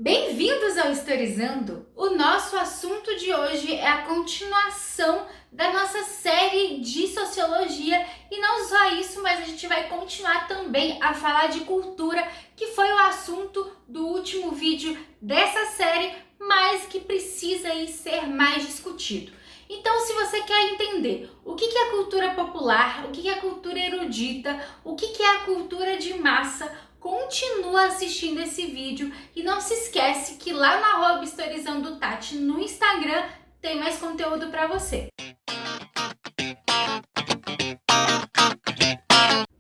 Bem-vindos ao Historizando! O nosso assunto de hoje é a continuação da nossa série de Sociologia e não só isso, mas a gente vai continuar também a falar de cultura, que foi o assunto do último vídeo dessa série, mas que precisa aí ser mais discutido. Então, se você quer entender o que é a cultura popular, o que é a cultura erudita, o que é a cultura de massa, continua assistindo esse vídeo e não se esquece que lá na @historizandotati no Instagram tem mais conteúdo para você.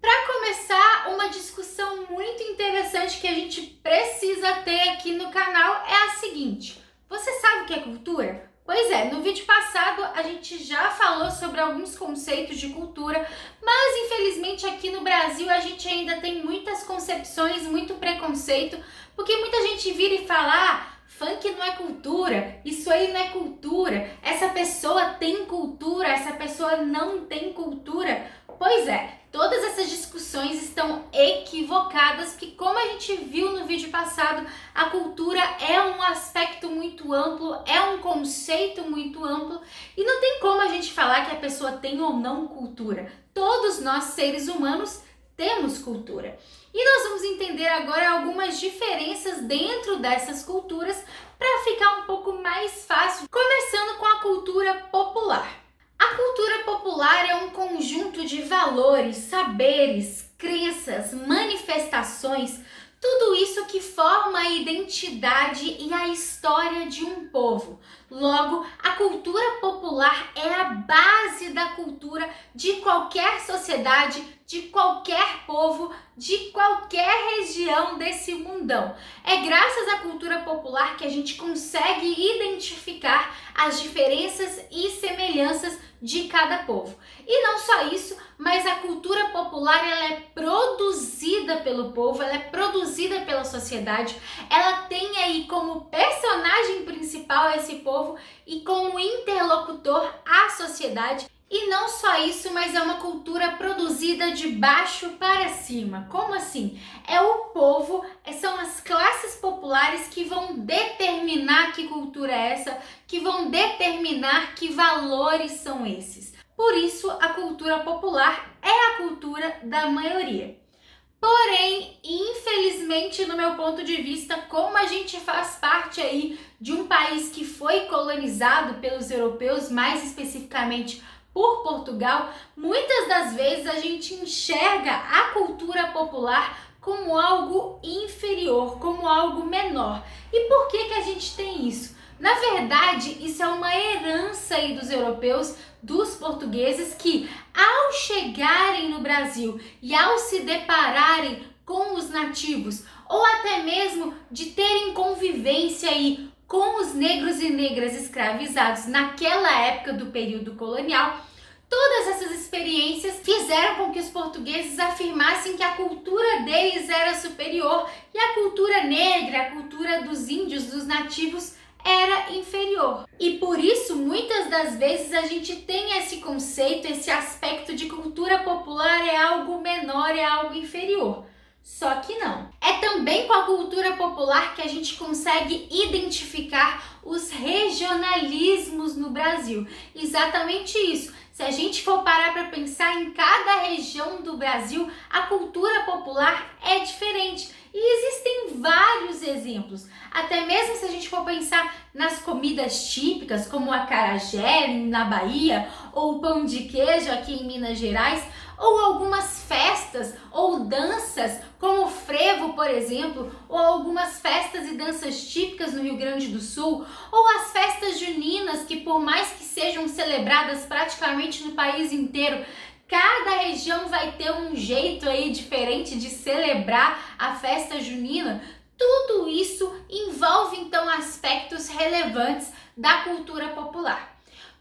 Para começar, uma discussão muito interessante que a gente precisa ter aqui no canal é a seguinte: você sabe o que é cultura? Pois é, no vídeo passado a gente já falou sobre alguns conceitos de cultura, mas infelizmente aqui no Brasil a gente ainda tem muitas concepções, muito preconceito, porque muita gente vira e fala: funk não é cultura, isso aí não é cultura, essa pessoa tem cultura, essa pessoa não tem cultura. Pois é, todas essas discussões estão equivocadas, porque como a gente viu no vídeo passado, a cultura é um aspecto muito amplo, é um conceito muito amplo e não tem como a gente falar que a pessoa tem ou não cultura. Todos nós, seres humanos, temos cultura. E nós vamos entender agora algumas diferenças dentro dessas culturas para ficar um pouco mais fácil, começando com a cultura popular. A cultura popular é um conjunto de valores, saberes, crenças, manifestações, tudo isso que forma a identidade e a história de um povo. Logo, a cultura popular é a base da cultura de qualquer sociedade, de qualquer povo, de qualquer região desse mundão. É graças à cultura popular que a gente consegue identificar as diferenças e semelhanças de cada povo. E não só isso, mas a cultura popular ela é produzida pelo povo, ela é produzida pela sociedade, ela tem aí como personagem principal esse povo e como interlocutor a sociedade. E não só isso, mas é uma cultura produzida de baixo para cima. Como assim? É o povo, são as classes populares que vão determinar que cultura é essa, que vão determinar que valores são esses. Por isso, a cultura popular é a cultura da maioria. Porém, infelizmente, no meu ponto de vista, como a gente faz parte aí de um país que foi colonizado pelos europeus, mais especificamente por Portugal, muitas das vezes a gente enxerga a cultura popular como algo inferior, como algo menor. E por que a gente tem isso? Na verdade, isso é uma herança aí dos europeus, dos portugueses, que ao chegarem no Brasil e ao se depararem com os nativos, ou até mesmo de terem convivência aí com os negros e negras escravizados naquela época do período colonial, todas essas experiências fizeram com que os portugueses afirmassem que a cultura deles era superior e a cultura negra, a cultura dos índios, dos nativos, era inferior. E por isso, muitas das vezes, a gente tem esse conceito, esse aspecto de cultura popular é algo menor, é algo inferior. Só que não. É também com a cultura popular que a gente consegue identificar os regionalismos no Brasil. Exatamente isso. Se a gente for parar para pensar em cada região do Brasil, a cultura popular é diferente. E existem vários exemplos. Até mesmo se a gente for pensar nas comidas típicas, como o acarajé na Bahia, ou o pão de queijo aqui em Minas Gerais, ou algumas festas ou danças, como o frevo, por exemplo, ou algumas festas e danças típicas no Rio Grande do Sul, ou as festas juninas, que por mais que sejam celebradas praticamente no país inteiro, cada região vai ter um jeito aí diferente de celebrar a festa junina. Tudo isso envolve então aspectos relevantes da cultura popular.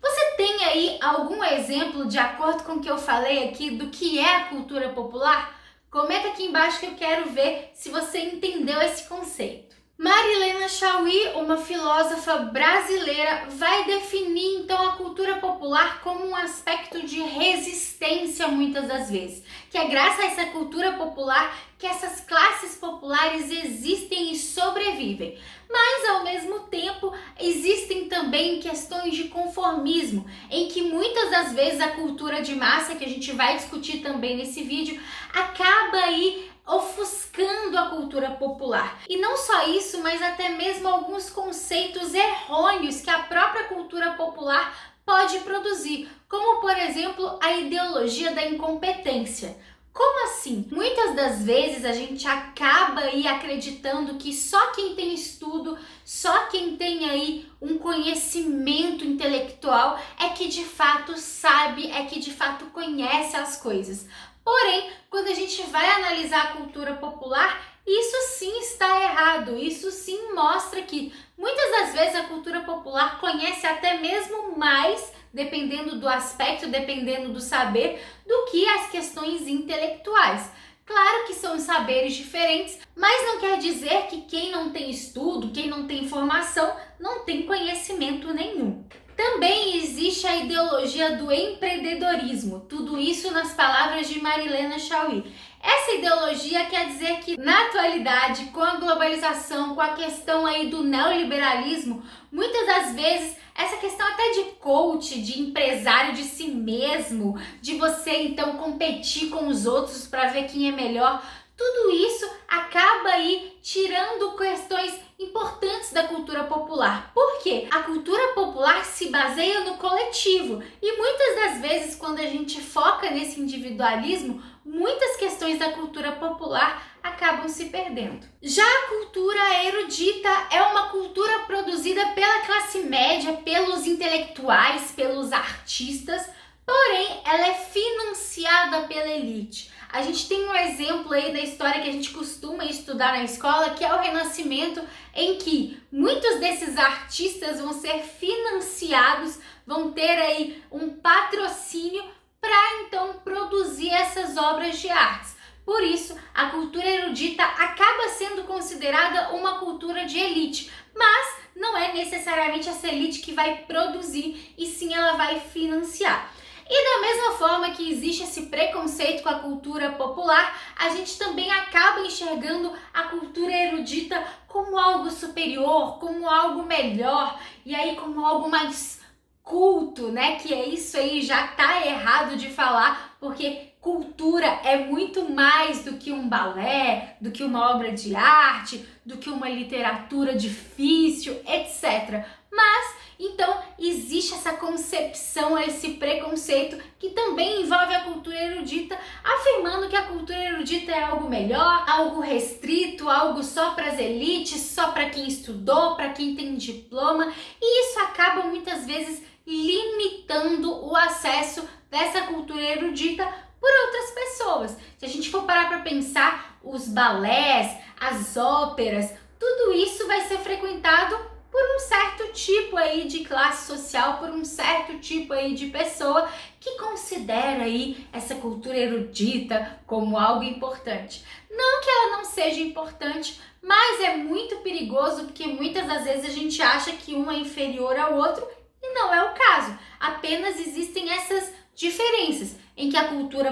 Você tem aí algum exemplo, de acordo com o que eu falei aqui, do que é a cultura popular? Comenta aqui embaixo que eu quero ver se você entendeu esse conceito. Marilena Chaui, uma filósofa brasileira, vai definir então a cultura popular como um aspecto de resistência muitas das vezes, que é graças a essa cultura popular que essas classes populares existem e sobrevivem. Mas ao mesmo tempo existem também questões de conformismo, em que muitas das vezes a cultura de massa, que a gente vai discutir também nesse vídeo, acaba aí ofuscando a cultura popular. E não só isso, mas até mesmo alguns conceitos errôneos que a própria cultura popular pode produzir, como por exemplo a ideologia da incompetência. Como assim? Muitas das vezes a gente acaba aí acreditando que só quem tem estudo, só quem tem aí um conhecimento intelectual é que de fato sabe, é que de fato conhece as coisas. Porém, quando a gente vai analisar a cultura popular, isso sim está errado, isso sim mostra que muitas das vezes a cultura popular conhece até mesmo mais, dependendo do aspecto, dependendo do saber, do que as questões intelectuais. Claro que são saberes diferentes, mas não quer dizer que quem não tem estudo, quem não tem informação, não tem conhecimento nenhum. Também existe a ideologia do empreendedorismo, tudo isso nas palavras de Marilena Chaui. Essa ideologia quer dizer que na atualidade, com a globalização, com a questão aí do neoliberalismo, muitas das vezes essa questão até de coach, de empresário de si mesmo, de você então competir com os outros para ver quem é melhor, tudo isso acaba aí tirando questões importantes da cultura popular. Por quê? A cultura popular se baseia no coletivo e muitas das vezes quando a gente foca nesse individualismo, muitas questões da cultura popular acabam se perdendo. Já a cultura erudita é uma cultura produzida pela classe média, pelos intelectuais, pelos artistas, porém ela é financiada pela elite. A gente tem um exemplo aí da história que a gente costuma estudar na escola, que é o Renascimento, em que muitos desses artistas vão ser financiados, vão ter aí um patrocínio para então produzir essas obras de artes. Por isso, a cultura erudita acaba sendo considerada uma cultura de elite, mas não é necessariamente essa elite que vai produzir, e sim ela vai financiar. E da mesma forma que existe esse preconceito com a cultura popular, a gente também acaba enxergando a cultura erudita como algo superior, como algo melhor, e aí como algo mais culto, né? Que é isso aí, já tá errado de falar, porque cultura é muito mais do que um balé, do que uma obra de arte, do que uma literatura difícil, etc. Mas então existe essa concepção, esse preconceito que também envolve a cultura erudita, afirmando que a cultura erudita é algo melhor, algo restrito, algo só para as elites, só para quem estudou, para quem tem diploma, e isso acaba muitas vezes limitando o acesso dessa cultura erudita por outras pessoas. Se a gente for parar para pensar, os balés, as óperas, tudo isso vai ser frequentado por um certo tipo aí de classe social, por um certo tipo aí de pessoa que considera aí essa cultura erudita como algo importante. Não que ela não seja importante, mas é muito perigoso porque muitas das vezes a gente acha que um é inferior ao outro e não é o caso. Apenas existem essas diferenças em que a cultura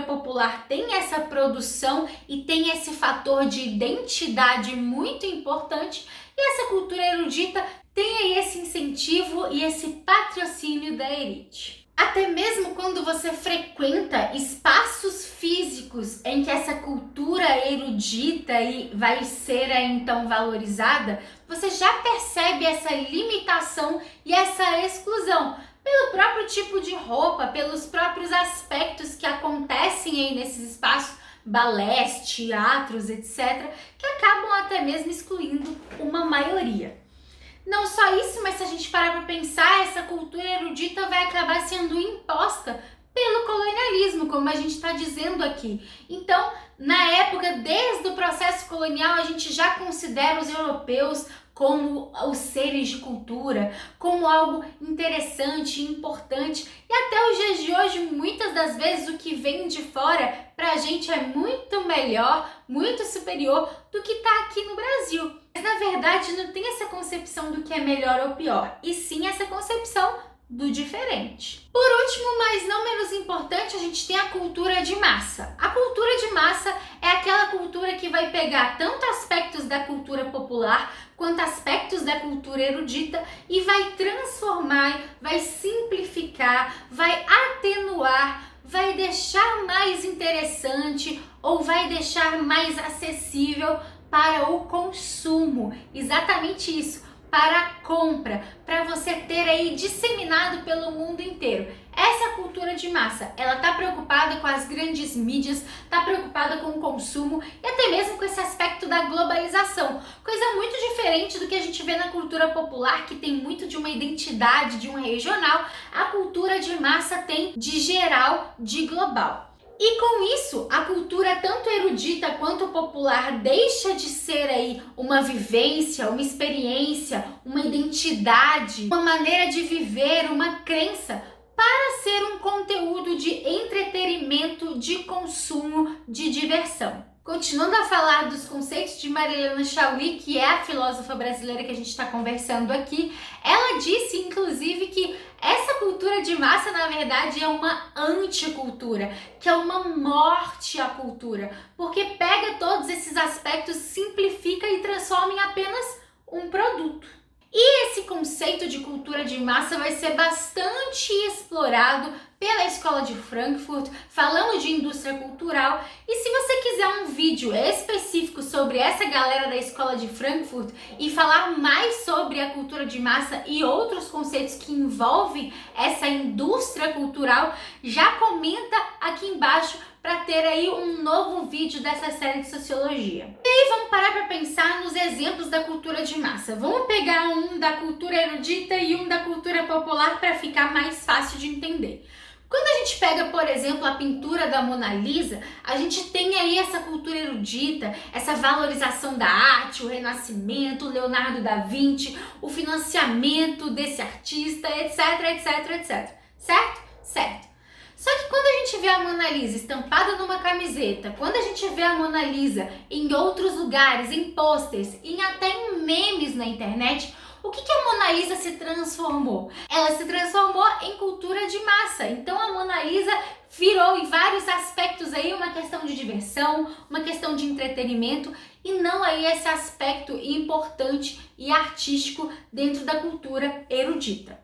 popular tem essa produção e tem esse fator de identidade muito importante, e essa cultura erudita tem aí esse incentivo e esse patrocínio da elite. Até mesmo quando você frequenta espaços físicos em que essa cultura erudita vai ser então valorizada, você já percebe essa limitação e essa exclusão. Pelo próprio tipo de roupa, pelos próprios aspectos que acontecem aí nesses espaços, balés, teatros, etc., que acabam até mesmo excluindo uma maioria. Não só isso, mas se a gente parar para pensar, essa cultura erudita vai acabar sendo imposta pelo colonialismo, como a gente está dizendo aqui. Então, na época, desde o processo colonial, a gente já considera os europeus como os seres de cultura, como algo interessante, importante. E até os dias de hoje, muitas das vezes, o que vem de fora pra gente é muito melhor, muito superior do que tá aqui no Brasil. Mas na verdade não tem essa concepção do que é melhor ou pior, e sim essa concepção do diferente. Por último, mas não menos importante, a gente tem a cultura de massa. A cultura de massa é aquela cultura que vai pegar tanto aspectos da cultura popular quanto aspectos da cultura erudita e vai transformar, vai simplificar, vai atenuar, vai deixar mais interessante ou vai deixar mais acessível para o consumo. Exatamente isso. Para a compra, para você ter aí disseminado pelo mundo inteiro. Essa é a cultura de massa, ela está preocupada com as grandes mídias, está preocupada com o consumo e até mesmo com esse aspecto da globalização. Coisa muito diferente do que a gente vê na cultura popular, que tem muito de uma identidade, de um regional. A cultura de massa tem de geral, de global. E com isso, a cultura tanto erudita quanto popular deixa de ser aí uma vivência, uma experiência, uma identidade, uma maneira de viver, uma crença, para ser um conteúdo de entretenimento, de consumo, de diversão. Continuando a falar dos conceitos de Marilena Chaui, que é a filósofa brasileira que a gente está conversando aqui, ela disse, inclusive, que essa cultura de massa, na verdade, é uma anticultura, que é uma morte à cultura, porque pega todos esses aspectos, simplifica e transforma em apenas um produto. E esse conceito de cultura de massa vai ser bastante explorado pela Escola de Frankfurt, falando de indústria cultural. E se você quiser um vídeo específico sobre essa galera da Escola de Frankfurt e falar mais sobre a cultura de massa e outros conceitos que envolvem essa indústria cultural, já comenta aqui embaixo para ter aí um novo vídeo dessa série de sociologia. E aí vamos parar para pensar nos exemplos da cultura de massa. Vamos pegar um da cultura erudita e um da cultura popular para ficar mais fácil de entender. Quando a gente pega, por exemplo, a pintura da Mona Lisa, a gente tem aí essa cultura erudita, essa valorização da arte, o Renascimento, o Leonardo da Vinci, o financiamento desse artista, etc, etc, etc. Certo? Certo. Só que quando a gente vê a Mona Lisa estampada numa camiseta, quando a gente vê a Mona Lisa em outros lugares, em posters e até em memes na internet, o que a Mona Lisa se transformou? Ela se transformou em cultura de massa. Então a Mona Lisa virou em vários aspectos aí uma questão de diversão, uma questão de entretenimento e não aí esse aspecto importante e artístico dentro da cultura erudita.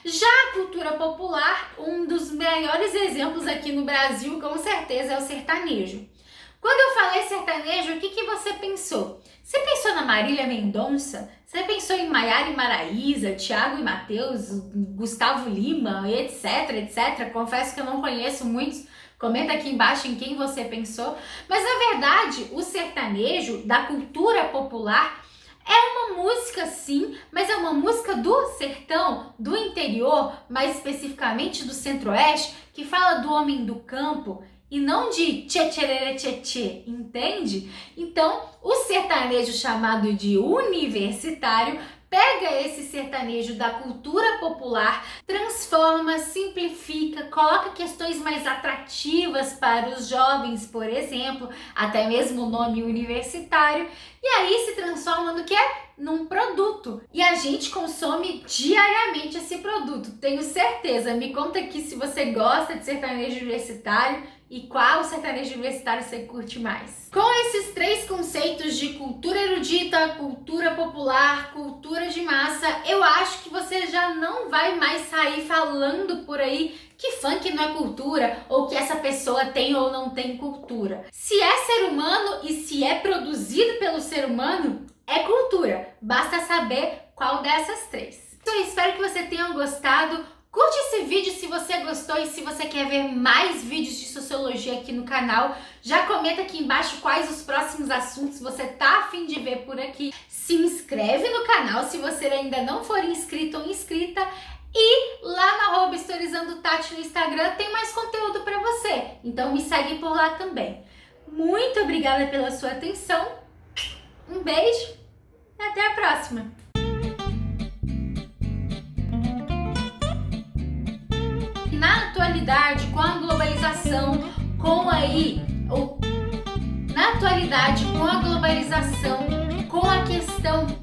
Já a cultura popular, um dos maiores exemplos aqui no Brasil, com certeza, é o sertanejo. Quando eu falei sertanejo, o que você pensou? Você pensou na Marília Mendonça? Você pensou em Maiara e Maraísa, Thiago e Matheus, Gustavo Lima, etc, etc? Confesso que eu não conheço muitos. Comenta aqui embaixo em quem você pensou. Mas, na verdade, o sertanejo da cultura popular é uma música, sim, mas é uma música do sertão, do interior, mais especificamente do centro-oeste, que fala do homem do campo e não de tchê-tchê-tchê, tchê-tchê, entende? Então, o sertanejo chamado de universitário pega esse sertanejo da cultura popular, transforma, simplifica, coloca questões mais atrativas para os jovens, por exemplo, até mesmo o nome universitário, e aí se transforma no que é? Num produto. E a gente consome diariamente esse produto, tenho certeza. Me conta aqui se você gosta de sertanejo universitário e qual sertanejo universitário você curte mais. Com esses três conceitos de cultura erudita, cultura popular, cultura de massa, eu acho que você já não vai mais sair falando por aí que funk não é cultura ou que essa pessoa tem ou não tem cultura. Se é ser humano e se é produzido pelo ser humano, é cultura. Basta saber qual dessas três. Então, eu espero que você tenha gostado. Curte esse vídeo se você gostou e se você quer ver mais vídeos de sociologia aqui no canal. Já comenta aqui embaixo quais os próximos assuntos você tá a fim de ver por aqui. Se inscreve no canal se você ainda não for inscrito ou inscrita. E lá no @historizandotati no Instagram tem mais conteúdo para você. Então me segue por lá também. Muito obrigada pela sua atenção. Um beijo e até a próxima! na atualidade, com a globalização, com a questão